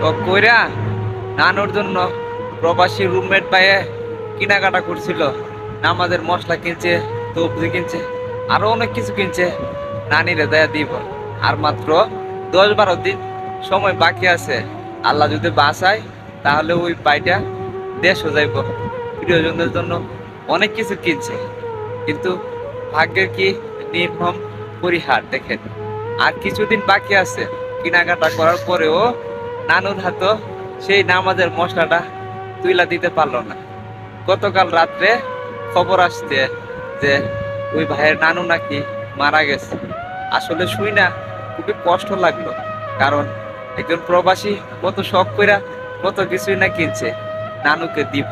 শখ কইরা নানুর জন্য প্রবাসী রুমমেট পায়ে কেনাকাটা করছিল। নামাজের মশলা কিনছে, সবজি কিনছে, আরো অনেক কিছু কিনছে। নানিরে দেয়া দিব। আর মাত্র 10-12 দিন সময় বাকি আছে। আল্লাহ যদি বাঁচায় তাহলে ওই পাইটা দেশও যাইব। প্রিয়জনদের জন্য অনেক কিছু কিনছে, কিন্তু ভাগ্যের কি নির্মম পরিহার দেখেন। আর কিছুদিন বাকি আছে কেনাকাটা করার পরেও নানুর হাত সেই নামাজের মশলাটা তুইলা দিতে পারলো না। গতকাল রাত্রে খবর আসছে যে ওই ভাইয়ের নানু নাকি মারা গেছে। আসলে শুই না খুবই কষ্ট লাগলো, কারণ একজন প্রবাসী কত শখ কইরা কত কিছুই না কিনছে নানুকে দিব।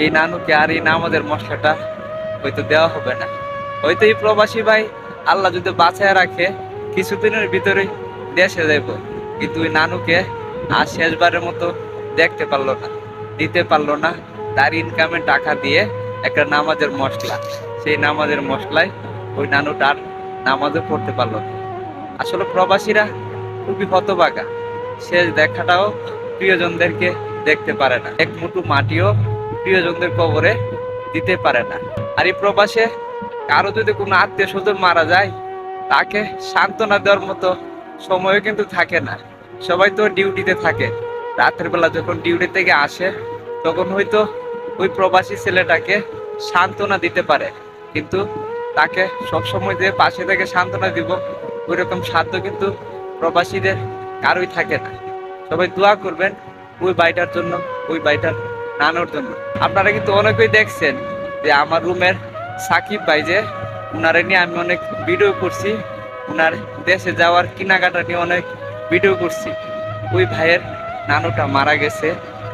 এই নানুকে আর এই নামাজের মশলাটা হয়তো দেওয়া হবে না। হয়তো এই প্রবাসী ভাই আল্লাহ যদি বাঁচায় রাখে কিছুদিনের ভিতরে দেশে যাইব, কিন্তু ওই নানুকে আর শেষবারের মতো দেখতে পারলো না, দিতে পারলো না। তার ইনকামের টাকা দিয়ে একটা নামাজের মশলা, সেই নামাজের মশলায় ওই নানুটার নামাজও পড়তে পারলো না। আসলে প্রবাসীরা খুবই হতভাগা, শেষ দেখাটাও প্রিয়জনদেরকে দেখতে পারে না। এক মুঠো মাটিও প্রিয়জনদের কবরে দিতে পারে না। আর এই প্রবাসে কারো যদি কোনো আত্মীয় স্বজন মারা যায়, তাকে সান্ত্বনা দেওয়ার মতো সময়ও কিন্তু থাকে না। সবাই তো ডিউটিতে থাকে। রাতের বেলা যখন ডিউটি থেকে আসে তখন হয়তো ওই প্রবাসী ছেলেটাকে সান্ত্বনা দিতে পারে, কিন্তু তাকে সবসময় যে পাশে থেকে সান্ত্বনা দিব ওই রকম সাধ্য কিন্তু প্রবাসীদের কারোই থাকে না। সবাই দোয়া করবেন ওই ভাইটার জন্য, ওই ভাইটার নানুর জন্য। আপনারা কিন্তু অনেকেই দেখছেন যে আমার রুমের সাকিব ভাই, যে উনারে নিয়ে আমি অনেক ভিডিও করছি, উনার দেশে যাওয়ার কেনাকাটা নিয়ে অনেক ভিডিও করছি। ওই ভাইয়ের নানুটা মারা গেছে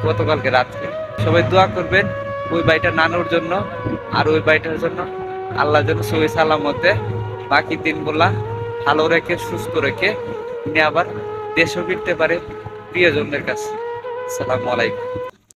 গতকালকে রাত্রে। সবাই দোয়া করবেন ওই ভাইটার নানুর জন্য, আর ওই ভাইটার জন্য আল্লাহ যেন সহি সালামতে বাকি দিনগুলা ভালো রেখে সুস্থ রেখে উনি আবার দেশও ফিরতে পারে প্রিয়জনদের কাছে। আসসালামু আলাইকুম।